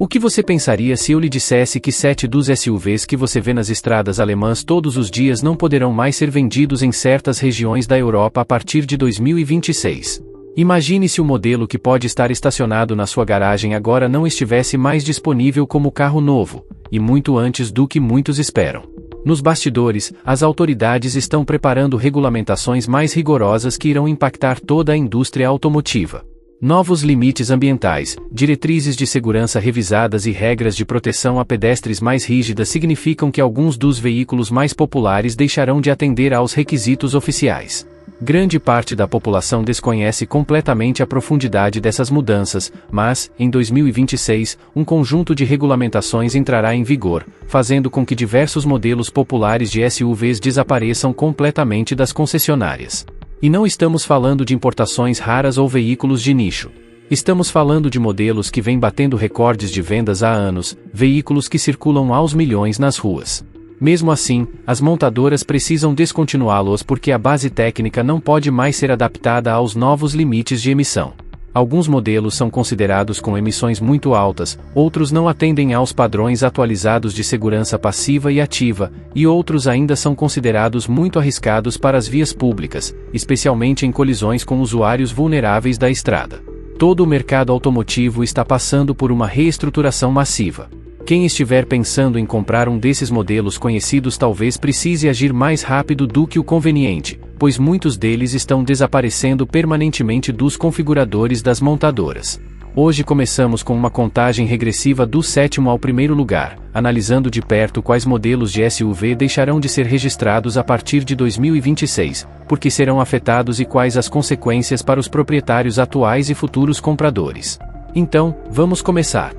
O que você pensaria se eu lhe dissesse que 7 dos SUVs que você vê nas estradas alemãs todos os dias não poderão mais ser vendidos em certas regiões da Europa a partir de 2026? Imagine se o modelo que pode estar estacionado na sua garagem agora não estivesse mais disponível como carro novo, e muito antes do que muitos esperam. Nos bastidores, as autoridades estão preparando regulamentações mais rigorosas que irão impactar toda a indústria automotiva. Novos limites ambientais, diretrizes de segurança revisadas e regras de proteção a pedestres mais rígidas significam que alguns dos veículos mais populares deixarão de atender aos requisitos oficiais. Grande parte da população desconhece completamente a profundidade dessas mudanças, mas, em 2026, um conjunto de regulamentações entrará em vigor, fazendo com que diversos modelos populares de SUVs desapareçam completamente das concessionárias. E não estamos falando de importações raras ou veículos de nicho. Estamos falando de modelos que vêm batendo recordes de vendas há anos, veículos que circulam aos milhões nas ruas. Mesmo assim, as montadoras precisam descontinuá-los porque a base técnica não pode mais ser adaptada aos novos limites de emissão. Alguns modelos são considerados com emissões muito altas, outros não atendem aos padrões atualizados de segurança passiva e ativa, e outros ainda são considerados muito arriscados para as vias públicas, especialmente em colisões com usuários vulneráveis da estrada. Todo o mercado automotivo está passando por uma reestruturação massiva. Quem estiver pensando em comprar um desses modelos conhecidos talvez precise agir mais rápido do que o conveniente, pois muitos deles estão desaparecendo permanentemente dos configuradores das montadoras. Hoje começamos com uma contagem regressiva do 7º ao 1º lugar, analisando de perto quais modelos de SUV deixarão de ser registrados a partir de 2026, por que serão afetados e quais as consequências para os proprietários atuais e futuros compradores. Então, vamos começar.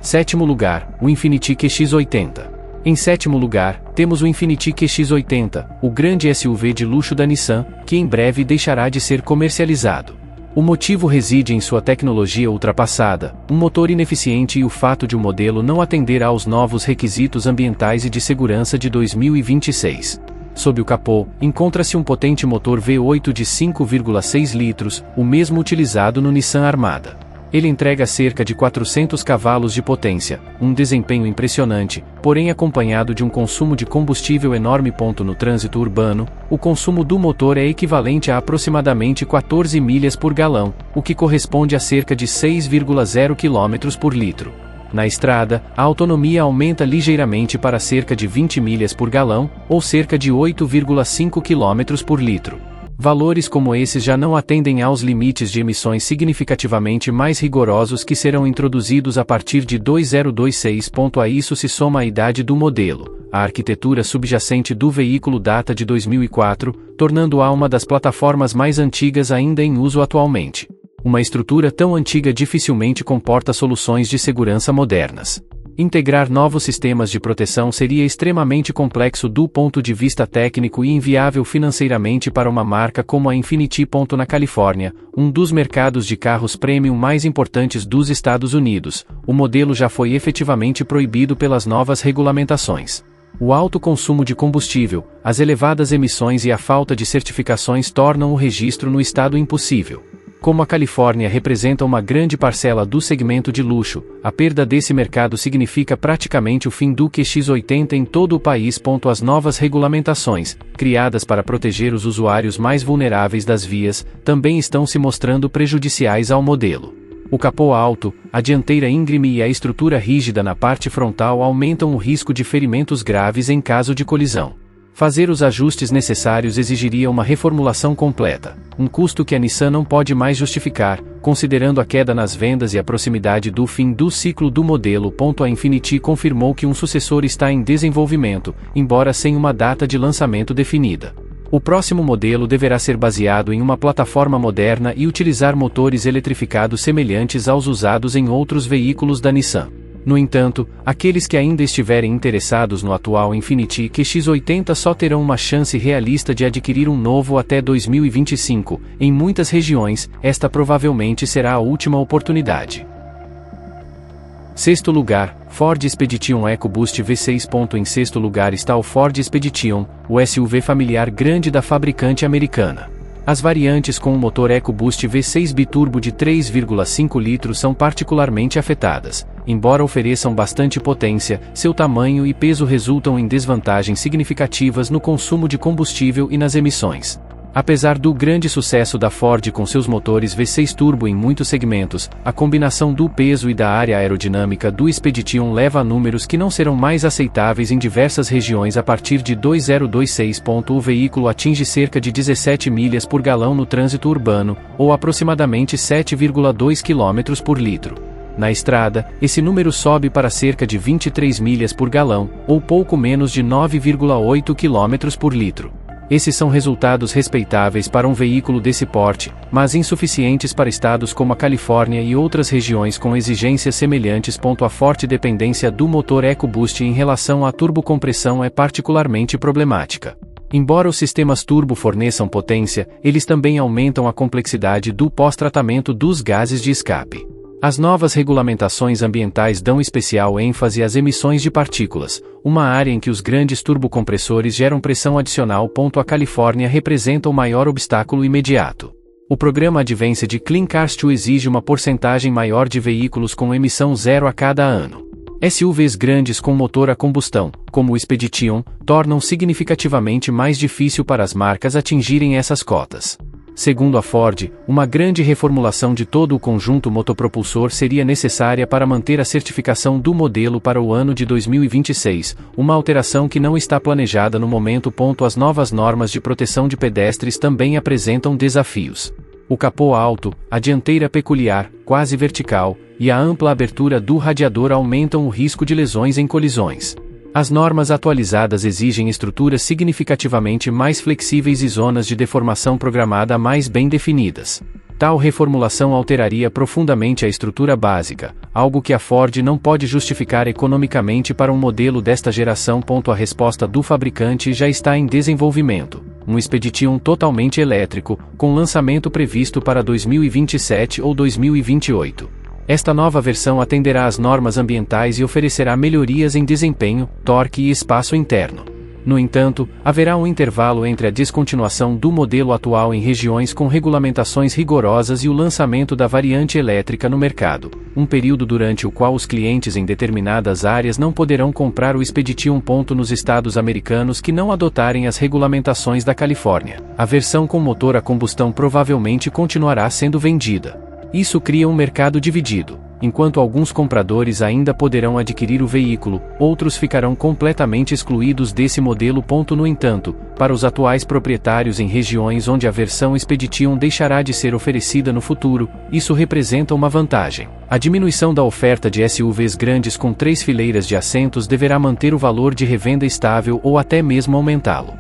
7º lugar, o Infiniti QX80. Em 7º lugar, temos o Infiniti QX80, o grande SUV de luxo da Nissan, que em breve deixará de ser comercializado. O motivo reside em sua tecnologia ultrapassada, um motor ineficiente e o fato de o modelo não atender aos novos requisitos ambientais e de segurança de 2026. Sob o capô, encontra-se um potente motor V8 de 5,6 litros, o mesmo utilizado no Nissan Armada. Ele entrega cerca de 400 cavalos de potência, um desempenho impressionante, porém acompanhado de um consumo de combustível enorme. No trânsito urbano, o consumo do motor é equivalente a aproximadamente 14 milhas por galão, o que corresponde a cerca de 6,0 km por litro. Na estrada, a autonomia aumenta ligeiramente para cerca de 20 milhas por galão, ou cerca de 8,5 km por litro. Valores como esses já não atendem aos limites de emissões significativamente mais rigorosos que serão introduzidos a partir de 2026. A isso se soma a idade do modelo. A arquitetura subjacente do veículo data de 2004, tornando-a uma das plataformas mais antigas ainda em uso atualmente. Uma estrutura tão antiga dificilmente comporta soluções de segurança modernas. Integrar novos sistemas de proteção seria extremamente complexo do ponto de vista técnico e inviável financeiramente para uma marca como a Infiniti. Na Califórnia, um dos mercados de carros premium mais importantes dos Estados Unidos, o modelo já foi efetivamente proibido pelas novas regulamentações. O alto consumo de combustível, as elevadas emissões e a falta de certificações tornam o registro no estado impossível. Como a Califórnia representa uma grande parcela do segmento de luxo, a perda desse mercado significa praticamente o fim do QX80 em todo o país. As novas regulamentações, criadas para proteger os usuários mais vulneráveis das vias, também estão se mostrando prejudiciais ao modelo. O capô alto, a dianteira íngreme e a estrutura rígida na parte frontal aumentam o risco de ferimentos graves em caso de colisão. Fazer os ajustes necessários exigiria uma reformulação completa, um custo que a Nissan não pode mais justificar, considerando a queda nas vendas e a proximidade do fim do ciclo do modelo. A Infiniti confirmou que um sucessor está em desenvolvimento, embora sem uma data de lançamento definida. O próximo modelo deverá ser baseado em uma plataforma moderna e utilizar motores eletrificados semelhantes aos usados em outros veículos da Nissan. No entanto, aqueles que ainda estiverem interessados no atual Infiniti QX80 só terão uma chance realista de adquirir um novo até 2025. Em muitas regiões, esta provavelmente será a última oportunidade. 6º lugar, Ford Expedition EcoBoost V6. Em 6º lugar está o Ford Expedition, o SUV familiar grande da fabricante americana. As variantes com o motor EcoBoost V6 biturbo de 3,5 litros são particularmente afetadas. Embora ofereçam bastante potência, seu tamanho e peso resultam em desvantagens significativas no consumo de combustível e nas emissões. Apesar do grande sucesso da Ford com seus motores V6 turbo em muitos segmentos, a combinação do peso e da área aerodinâmica do Expedition leva a números que não serão mais aceitáveis em diversas regiões a partir de 2026. O veículo atinge cerca de 17 milhas por galão no trânsito urbano, ou aproximadamente 7,2 km por litro. Na estrada, esse número sobe para cerca de 23 milhas por galão, ou pouco menos de 9,8 km por litro. Esses são resultados respeitáveis para um veículo desse porte, mas insuficientes para estados como a Califórnia e outras regiões com exigências semelhantes. A forte dependência do motor EcoBoost em relação à turbocompressão é particularmente problemática. Embora os sistemas turbo forneçam potência, eles também aumentam a complexidade do pós-tratamento dos gases de escape. As novas regulamentações ambientais dão especial ênfase às emissões de partículas, uma área em que os grandes turbocompressores geram pressão adicional. A Califórnia representa o maior obstáculo imediato. O programa Advanced Clean Cars 2 exige uma porcentagem maior de veículos com emissão zero a cada ano. SUVs grandes com motor a combustão, como o Expedition, tornam significativamente mais difícil para as marcas atingirem essas cotas. Segundo a Ford, uma grande reformulação de todo o conjunto motopropulsor seria necessária para manter a certificação do modelo para o ano de 2026, uma alteração que não está planejada no momento. As novas normas de proteção de pedestres também apresentam desafios. O capô alto, a dianteira peculiar, quase vertical, e a ampla abertura do radiador aumentam o risco de lesões em colisões. As normas atualizadas exigem estruturas significativamente mais flexíveis e zonas de deformação programada mais bem definidas. Tal reformulação alteraria profundamente a estrutura básica, algo que a Ford não pode justificar economicamente para um modelo desta geração. A resposta do fabricante já está em desenvolvimento. Um Expedition totalmente elétrico, com lançamento previsto para 2027 ou 2028. Esta nova versão atenderá às normas ambientais e oferecerá melhorias em desempenho, torque e espaço interno. No entanto, haverá um intervalo entre a descontinuação do modelo atual em regiões com regulamentações rigorosas e o lançamento da variante elétrica no mercado, um período durante o qual os clientes em determinadas áreas não poderão comprar o Expedition. Nos estados americanos que não adotarem as regulamentações da Califórnia, a versão com motor a combustão provavelmente continuará sendo vendida. Isso cria um mercado dividido. Enquanto alguns compradores ainda poderão adquirir o veículo, outros ficarão completamente excluídos desse modelo. No entanto, para os atuais proprietários em regiões onde a versão Expedition deixará de ser oferecida no futuro, isso representa uma vantagem. A diminuição da oferta de SUVs grandes com 3 fileiras de assentos deverá manter o valor de revenda estável ou até mesmo aumentá-lo.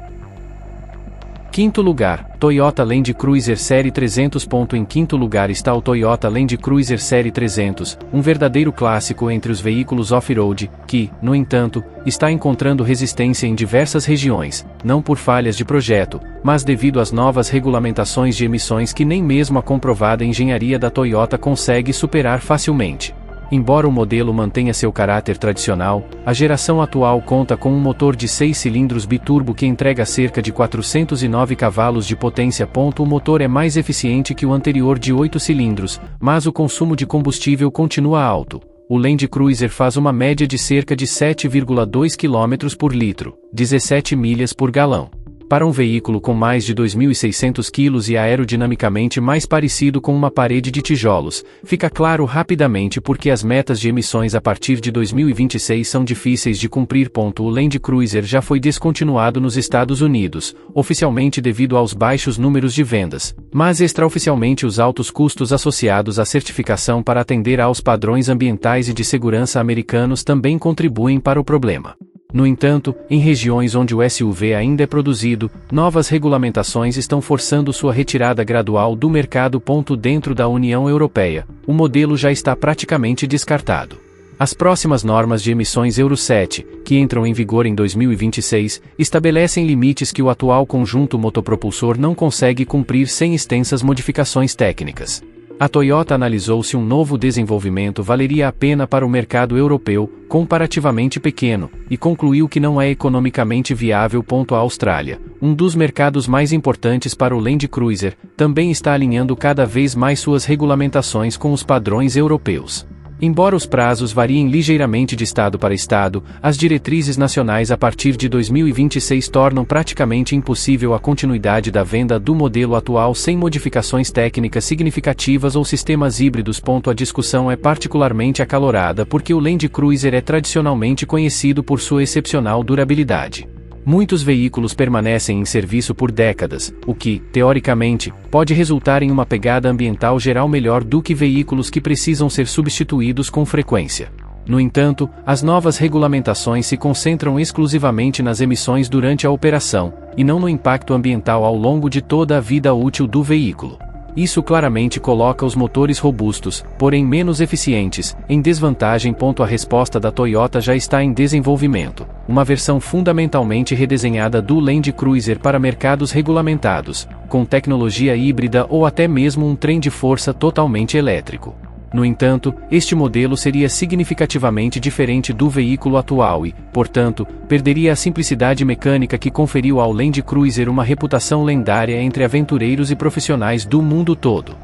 Quinto lugar, Toyota Land Cruiser Série 300. Em quinto lugar está o Toyota Land Cruiser Série 300, um verdadeiro clássico entre os veículos off-road, que, no entanto, está encontrando resistência em diversas regiões, não por falhas de projeto, mas devido às novas regulamentações de emissões que nem mesmo a comprovada engenharia da Toyota consegue superar facilmente. Embora o modelo mantenha seu caráter tradicional, a geração atual conta com um motor de 6 cilindros biturbo que entrega cerca de 409 cavalos de potência. O motor é mais eficiente que o anterior de 8 cilindros, mas o consumo de combustível continua alto. O Land Cruiser faz uma média de cerca de 7,2 km por litro, 17 milhas por galão. Para um veículo com mais de 2.600 kg e aerodinamicamente mais parecido com uma parede de tijolos, fica claro rapidamente por que as metas de emissões a partir de 2026 são difíceis de cumprir. O Land Cruiser já foi descontinuado nos Estados Unidos, oficialmente devido aos baixos números de vendas, mas extraoficialmente os altos custos associados à certificação para atender aos padrões ambientais e de segurança americanos também contribuem para o problema. No entanto, em regiões onde o SUV ainda é produzido, novas regulamentações estão forçando sua retirada gradual do mercado. Dentro da União Europeia, o modelo já está praticamente descartado. As próximas normas de emissões Euro 7, que entram em vigor em 2026, estabelecem limites que o atual conjunto motopropulsor não consegue cumprir sem extensas modificações técnicas. A Toyota analisou se um novo desenvolvimento valeria a pena para o mercado europeu, comparativamente pequeno, e concluiu que não é economicamente viável. A Austrália, um dos mercados mais importantes para o Land Cruiser, também está alinhando cada vez mais suas regulamentações com os padrões europeus. Embora os prazos variem ligeiramente de estado para estado, as diretrizes nacionais a partir de 2026 tornam praticamente impossível a continuidade da venda do modelo atual sem modificações técnicas significativas ou sistemas híbridos. A discussão é particularmente acalorada porque o Land Cruiser é tradicionalmente conhecido por sua excepcional durabilidade. Muitos veículos permanecem em serviço por décadas, o que, teoricamente, pode resultar em uma pegada ambiental geral melhor do que veículos que precisam ser substituídos com frequência. No entanto, as novas regulamentações se concentram exclusivamente nas emissões durante a operação, e não no impacto ambiental ao longo de toda a vida útil do veículo. Isso claramente coloca os motores robustos, porém menos eficientes, em desvantagem. A resposta da Toyota já está em desenvolvimento, uma versão fundamentalmente redesenhada do Land Cruiser para mercados regulamentados, com tecnologia híbrida ou até mesmo um trem de força totalmente elétrico. No entanto, este modelo seria significativamente diferente do veículo atual e, portanto, perderia a simplicidade mecânica que conferiu ao Land Cruiser uma reputação lendária entre aventureiros e profissionais do mundo todo.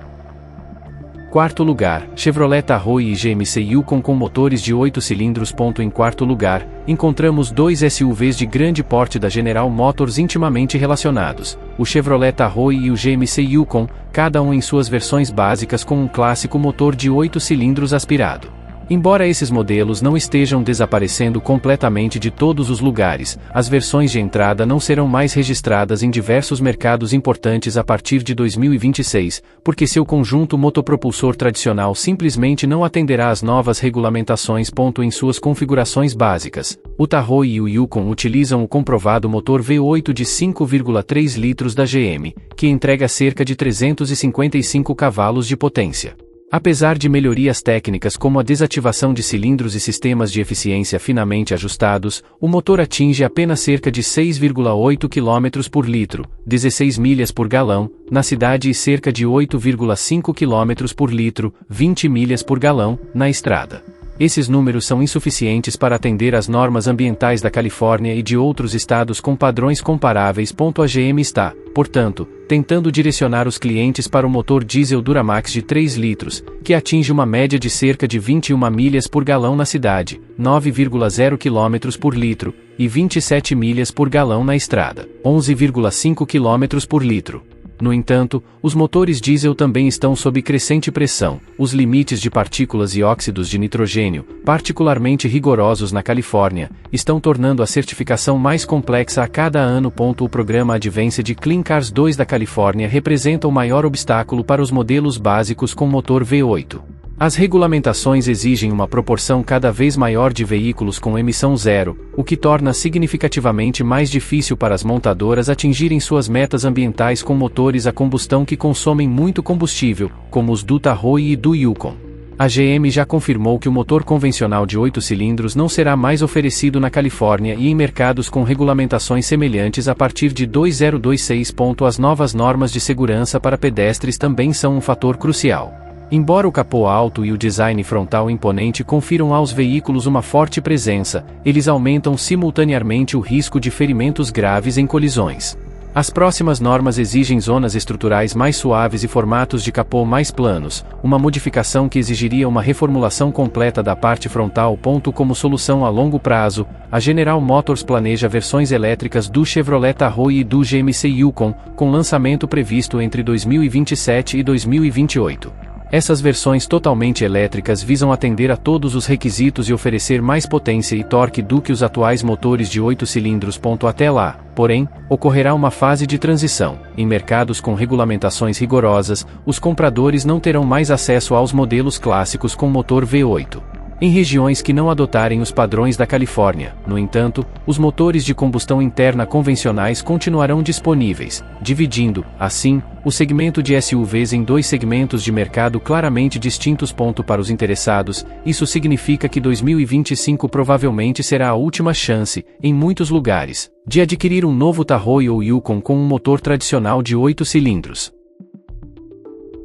Quarto lugar, Chevrolet Tahoe e GMC Yukon com motores de 8 cilindros. Em quarto lugar, encontramos dois SUVs de grande porte da General Motors intimamente relacionados, o Chevrolet Tahoe e o GMC Yukon, cada um em suas versões básicas com um clássico motor de 8 cilindros aspirado. Embora esses modelos não estejam desaparecendo completamente de todos os lugares, as versões de entrada não serão mais registradas em diversos mercados importantes a partir de 2026, porque seu conjunto motopropulsor tradicional simplesmente não atenderá às novas regulamentações. Em suas configurações básicas, o Tahoe e o Yukon utilizam o comprovado motor V8 de 5,3 litros da GM, que entrega cerca de 355 cavalos de potência. Apesar de melhorias técnicas como a desativação de cilindros e sistemas de eficiência finamente ajustados, o motor atinge apenas cerca de 6,8 km por litro, 16 milhas por galão, na cidade e cerca de 8,5 km por litro, 20 milhas por galão, na estrada. Esses números são insuficientes para atender às normas ambientais da Califórnia e de outros estados com padrões comparáveis. A GM está, portanto, tentando direcionar os clientes para o motor diesel Duramax de 3 litros, que atinge uma média de cerca de 21 milhas por galão na cidade, 9,0 km por litro, e 27 milhas por galão na estrada, 11,5 km por litro. No entanto, os motores diesel também estão sob crescente pressão. Os limites de partículas e óxidos de nitrogênio, particularmente rigorosos na Califórnia, estão tornando a certificação mais complexa a cada ano. O programa Advanced Clean Cars 2 da Califórnia representa o maior obstáculo para os modelos básicos com motor V8. As regulamentações exigem uma proporção cada vez maior de veículos com emissão zero, o que torna significativamente mais difícil para as montadoras atingirem suas metas ambientais com motores a combustão que consomem muito combustível, como os do Tahoe e do Yukon. A GM já confirmou que o motor convencional de 8 cilindros não será mais oferecido na Califórnia e em mercados com regulamentações semelhantes a partir de 2026. As novas normas de segurança para pedestres também são um fator crucial. Embora o capô alto e o design frontal imponente confiram aos veículos uma forte presença, eles aumentam simultaneamente o risco de ferimentos graves em colisões. As próximas normas exigem zonas estruturais mais suaves e formatos de capô mais planos, uma modificação que exigiria uma reformulação completa da parte frontal. Como solução a longo prazo, a General Motors planeja versões elétricas do Chevrolet Tahoe e do GMC Yukon, com lançamento previsto entre 2027 e 2028. Essas versões totalmente elétricas visam atender a todos os requisitos e oferecer mais potência e torque do que os atuais motores de 8 cilindros. Até lá, porém, ocorrerá uma fase de transição. Em mercados com regulamentações rigorosas, os compradores não terão mais acesso aos modelos clássicos com motor V8. Em regiões que não adotarem os padrões da Califórnia, no entanto, os motores de combustão interna convencionais continuarão disponíveis, dividindo, assim, o segmento de SUVs em dois segmentos de mercado claramente distintos. Para os interessados, isso significa que 2025 provavelmente será a última chance, em muitos lugares, de adquirir um novo Tahoe ou Yukon com um motor tradicional de 8 cilindros.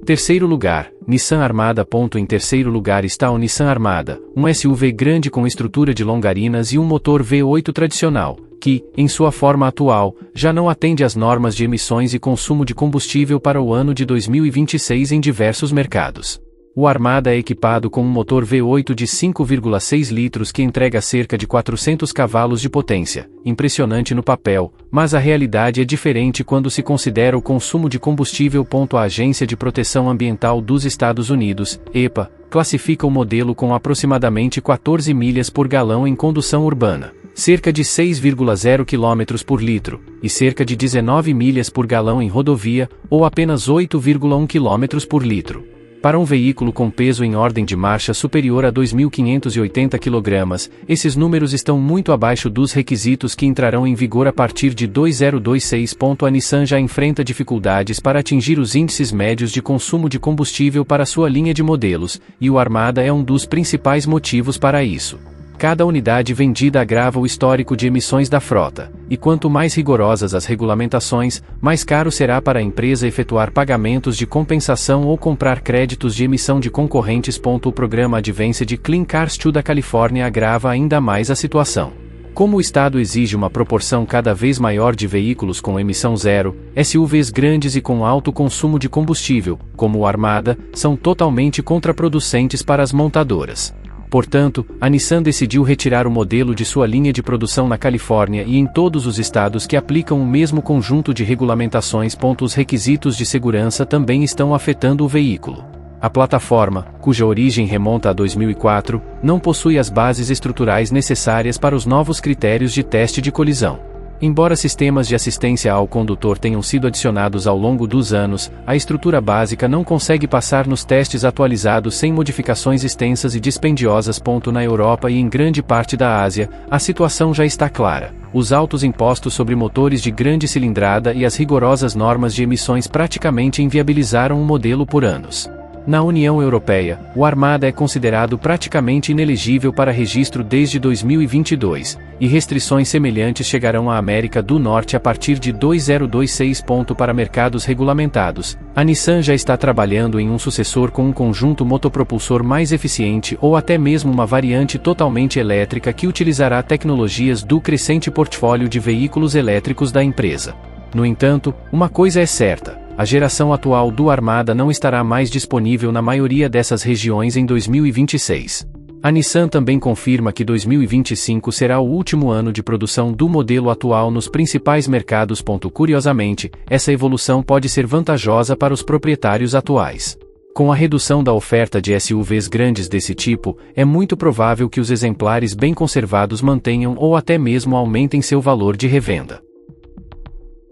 Terceiro lugar, Nissan Armada. Em terceiro lugar está o Nissan Armada, um SUV grande com estrutura de longarinas e um motor V8 tradicional, que, em sua forma atual, já não atende às normas de emissões e consumo de combustível para o ano de 2026 em diversos mercados. O Armada é equipado com um motor V8 de 5,6 litros que entrega cerca de 400 cavalos de potência, impressionante no papel, mas a realidade é diferente quando se considera o consumo de combustível. A Agência de Proteção Ambiental dos Estados Unidos, EPA, classifica o modelo com aproximadamente 14 milhas por galão em condução urbana, cerca de 6,0 km por litro, e cerca de 19 milhas por galão em rodovia, ou apenas 8,1 km por litro. Para um veículo com peso em ordem de marcha superior a 2.580 kg, esses números estão muito abaixo dos requisitos que entrarão em vigor a partir de 2026. A Nissan já enfrenta dificuldades para atingir os índices médios de consumo de combustível para sua linha de modelos, e o Armada é um dos principais motivos para isso. Cada unidade vendida agrava o histórico de emissões da frota, e quanto mais rigorosas as regulamentações, mais caro será para a empresa efetuar pagamentos de compensação ou comprar créditos de emissão de concorrentes. O programa Advanced Clean Cars 2 da Califórnia agrava ainda mais a situação. Como o estado exige uma proporção cada vez maior de veículos com emissão zero, SUVs grandes e com alto consumo de combustível, como o Armada, são totalmente contraproducentes para as montadoras. Portanto, a Nissan decidiu retirar o modelo de sua linha de produção na Califórnia e em todos os estados que aplicam o mesmo conjunto de regulamentações. Os requisitos de segurança também estão afetando o veículo. A plataforma, cuja origem remonta a 2004, não possui as bases estruturais necessárias para os novos critérios de teste de colisão. Embora sistemas de assistência ao condutor tenham sido adicionados ao longo dos anos, a estrutura básica não consegue passar nos testes atualizados sem modificações extensas e dispendiosas. Na Europa e em grande parte da Ásia, a situação já está clara. Os altos impostos sobre motores de grande cilindrada e as rigorosas normas de emissões praticamente inviabilizaram o modelo por anos. Na União Europeia, o Armada é considerado praticamente inelegível para registro desde 2022, e restrições semelhantes chegarão à América do Norte a partir de 2026. Para mercados regulamentados, a Nissan já está trabalhando em um sucessor com um conjunto motopropulsor mais eficiente ou até mesmo uma variante totalmente elétrica que utilizará tecnologias do crescente portfólio de veículos elétricos da empresa. No entanto, uma coisa é certa: a geração atual do Armada não estará mais disponível na maioria dessas regiões em 2026. A Nissan também confirma que 2025 será o último ano de produção do modelo atual nos principais mercados. Curiosamente, essa evolução pode ser vantajosa para os proprietários atuais. Com a redução da oferta de SUVs grandes desse tipo, é muito provável que os exemplares bem conservados mantenham ou até mesmo aumentem seu valor de revenda.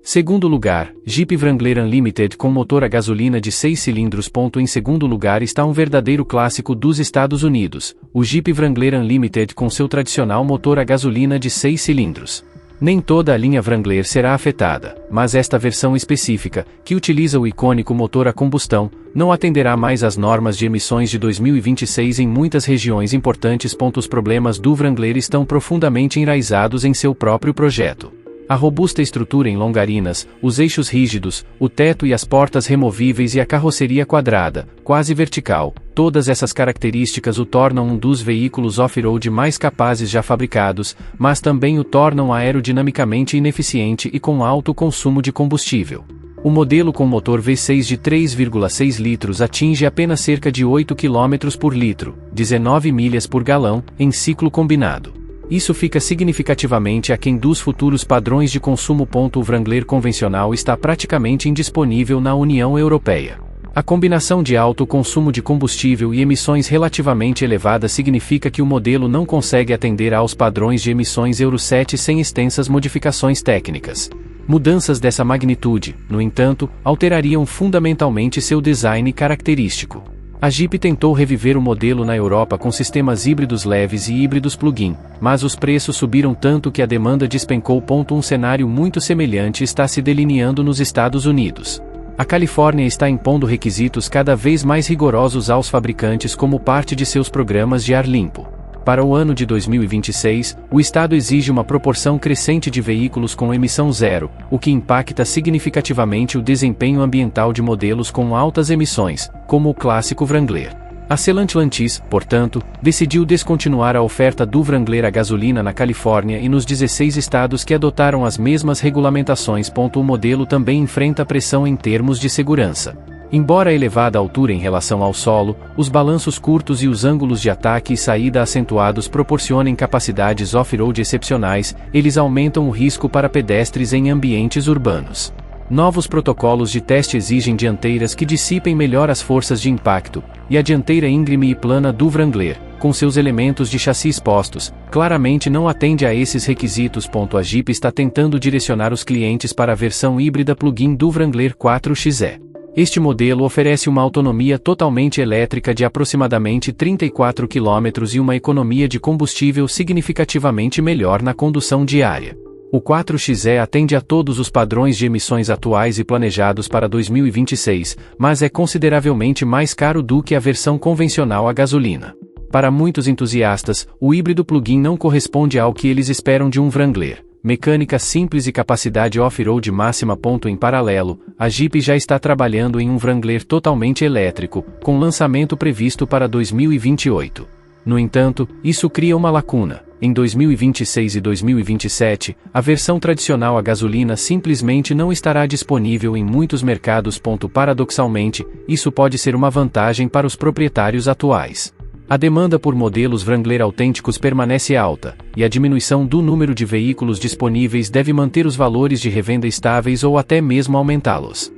Segundo lugar, Jeep Wrangler Unlimited com motor a gasolina de 6 cilindros. Em segundo lugar está um verdadeiro clássico dos Estados Unidos, o Jeep Wrangler Unlimited com seu tradicional motor a gasolina de 6 cilindros. Nem toda a linha Wrangler será afetada, mas esta versão específica, que utiliza o icônico motor a combustão, não atenderá mais às normas de emissões de 2026 em muitas regiões importantes. Os problemas do Wrangler estão profundamente enraizados em seu próprio projeto. A robusta estrutura em longarinas, os eixos rígidos, o teto e as portas removíveis e a carroceria quadrada, quase vertical, todas essas características o tornam um dos veículos off-road mais capazes já fabricados, mas também o tornam aerodinamicamente ineficiente e com alto consumo de combustível. O modelo com motor V6 de 3,6 litros atinge apenas cerca de 8 km por litro, 19 milhas por galão, em ciclo combinado. Isso fica significativamente aquém dos futuros padrões de consumo. O Wrangler convencional está praticamente indisponível na União Europeia. A combinação de alto consumo de combustível e emissões relativamente elevadas significa que o modelo não consegue atender aos padrões de emissões Euro 7 sem extensas modificações técnicas. Mudanças dessa magnitude, no entanto, alterariam fundamentalmente seu design característico. A Jeep tentou reviver o modelo na Europa com sistemas híbridos leves e híbridos plug-in, mas os preços subiram tanto que a demanda despencou. Um cenário muito semelhante está se delineando nos Estados Unidos. A Califórnia está impondo requisitos cada vez mais rigorosos aos fabricantes como parte de seus programas de ar limpo. Para o ano de 2026, o Estado exige uma proporção crescente de veículos com emissão zero, o que impacta significativamente o desempenho ambiental de modelos com altas emissões, como o clássico Wrangler. A Stellantis, portanto, decidiu descontinuar a oferta do Wrangler a gasolina na Califórnia e nos 16 estados que adotaram as mesmas regulamentações. O modelo também enfrenta pressão em termos de segurança. Embora a elevada altura em relação ao solo, os balanços curtos e os ângulos de ataque e saída acentuados proporcionem capacidades off-road excepcionais, eles aumentam o risco para pedestres em ambientes urbanos. Novos protocolos de teste exigem dianteiras que dissipem melhor as forças de impacto, e a dianteira íngreme e plana do Wrangler, com seus elementos de chassi expostos, claramente não atende a esses requisitos. A Jeep está tentando direcionar os clientes para a versão híbrida plug-in do Wrangler 4xe. Este modelo oferece uma autonomia totalmente elétrica de aproximadamente 34 km e uma economia de combustível significativamente melhor na condução diária. O 4xe atende a todos os padrões de emissões atuais e planejados para 2026, mas é consideravelmente mais caro do que a versão convencional a gasolina. Para muitos entusiastas, o híbrido plug-in não corresponde ao que eles esperam de um Wrangler. Mecânica simples e capacidade off-road máxima. Em paralelo, a Jeep já está trabalhando em um Wrangler totalmente elétrico, com lançamento previsto para 2028. No entanto, isso cria uma lacuna. Em 2026 e 2027, a versão tradicional a gasolina simplesmente não estará disponível em muitos mercados. Paradoxalmente, isso pode ser uma vantagem para os proprietários atuais. A demanda por modelos Wrangler autênticos permanece alta, e a diminuição do número de veículos disponíveis deve manter os valores de revenda estáveis ou até mesmo aumentá-los.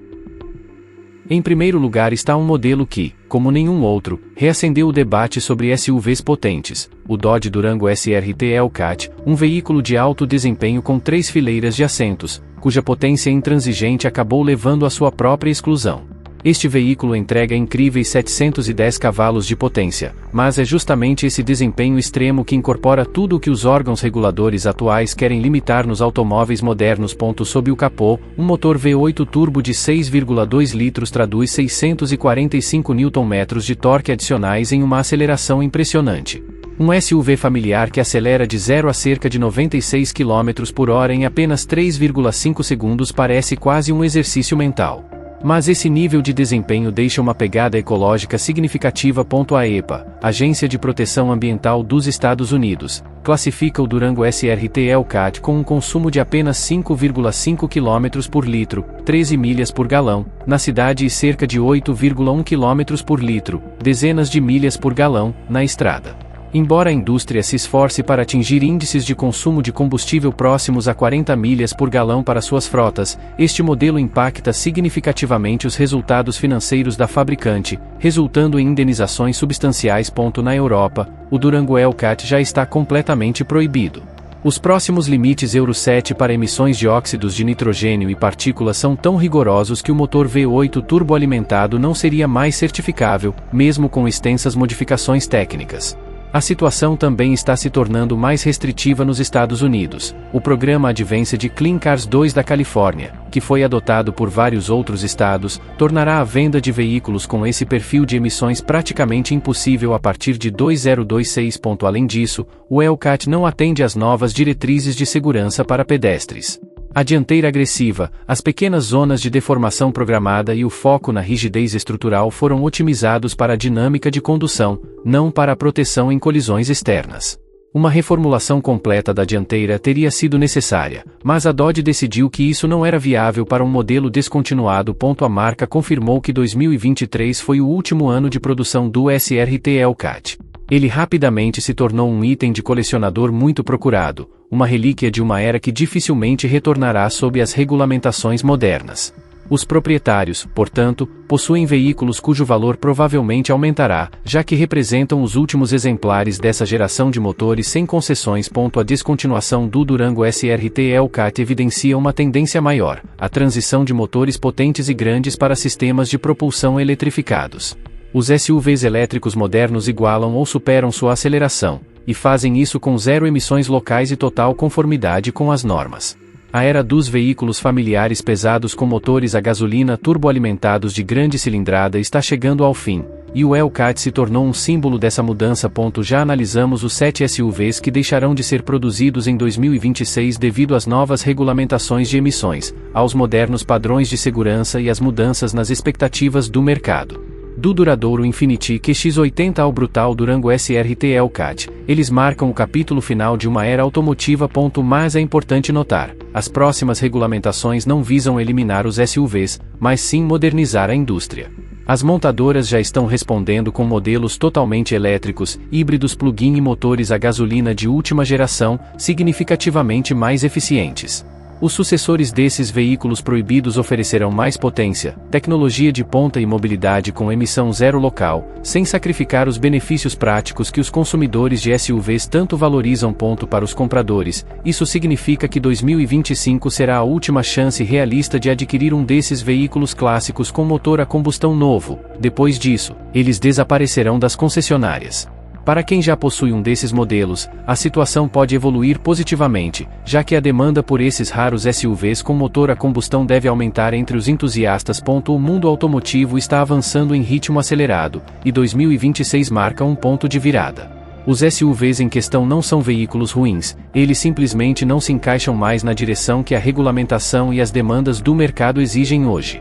Em primeiro lugar está um modelo que, como nenhum outro, reacendeu o debate sobre SUVs potentes, o Dodge Durango SRT Hellcat, um veículo de alto desempenho com 3 fileiras de assentos, cuja potência intransigente acabou levando à sua própria exclusão. Este veículo entrega incríveis 710 cavalos de potência, mas é justamente esse desempenho extremo que incorpora tudo o que os órgãos reguladores atuais querem limitar nos automóveis modernos. Sob o capô, um motor V8 turbo de 6,2 litros traduz 645 Nm de torque adicionais em uma aceleração impressionante. Um SUV familiar que acelera de 0 a cerca de 96 km/h em apenas 3,5 segundos parece quase um exercício mental. Mas esse nível de desempenho deixa uma pegada ecológica significativa. A EPA, Agência de Proteção Ambiental dos Estados Unidos, classifica o Durango SRT Hellcat com um consumo de apenas 5,5 km por litro, 13 milhas por galão, na cidade e cerca de 8,1 km por litro, dezenas de milhas por galão, na estrada. Embora a indústria se esforce para atingir índices de consumo de combustível próximos a 40 milhas por galão para suas frotas, este modelo impacta significativamente os resultados financeiros da fabricante, resultando em indenizações substanciais. Na Europa, o Durango Hellcat já está completamente proibido. Os próximos limites Euro 7 para emissões de óxidos de nitrogênio e partículas são tão rigorosos que o motor V8 turboalimentado não seria mais certificável, mesmo com extensas modificações técnicas. A situação também está se tornando mais restritiva nos Estados Unidos. O programa Advanced Clean Cars 2 da Califórnia, que foi adotado por vários outros estados, tornará a venda de veículos com esse perfil de emissões praticamente impossível a partir de 2026. Além disso, o Hellcat não atende às novas diretrizes de segurança para pedestres. A dianteira agressiva, as pequenas zonas de deformação programada e o foco na rigidez estrutural foram otimizados para a dinâmica de condução, não para a proteção em colisões externas. Uma reformulação completa da dianteira teria sido necessária, mas a Dodge decidiu que isso não era viável para um modelo descontinuado. A marca confirmou que 2023 foi o último ano de produção do SRT Hellcat. Ele rapidamente se tornou um item de colecionador muito procurado, uma relíquia de uma era que dificilmente retornará sob as regulamentações modernas. Os proprietários, portanto, possuem veículos cujo valor provavelmente aumentará, já que representam os últimos exemplares dessa geração de motores sem concessões. A descontinuação do Durango SRT Hellcat evidencia uma tendência maior, a transição de motores potentes e grandes para sistemas de propulsão eletrificados. Os SUVs elétricos modernos igualam ou superam sua aceleração, e fazem isso com zero emissões locais e total conformidade com as normas. A era dos veículos familiares pesados com motores a gasolina turboalimentados de grande cilindrada está chegando ao fim, e o Hellcat se tornou um símbolo dessa mudança. Já analisamos os 7 SUVs que deixarão de ser produzidos em 2026 devido às novas regulamentações de emissões, aos modernos padrões de segurança e às mudanças nas expectativas do mercado. Do duradouro Infiniti QX80 ao brutal Durango SRT Hellcat, eles marcam o capítulo final de uma era automotiva. Mas é importante notar, as próximas regulamentações não visam eliminar os SUVs, mas sim modernizar a indústria. As montadoras já estão respondendo com modelos totalmente elétricos, híbridos plug-in e motores a gasolina de última geração, significativamente mais eficientes. Os sucessores desses veículos proibidos oferecerão mais potência, tecnologia de ponta e mobilidade com emissão zero local, sem sacrificar os benefícios práticos que os consumidores de SUVs tanto valorizam. Para os compradores, isso significa que 2025 será a última chance realista de adquirir um desses veículos clássicos com motor a combustão novo. Depois disso, eles desaparecerão das concessionárias. Para quem já possui um desses modelos, a situação pode evoluir positivamente, já que a demanda por esses raros SUVs com motor a combustão deve aumentar entre os entusiastas. O mundo automotivo está avançando em ritmo acelerado, e 2026 marca um ponto de virada. Os SUVs em questão não são veículos ruins, eles simplesmente não se encaixam mais na direção que a regulamentação e as demandas do mercado exigem hoje.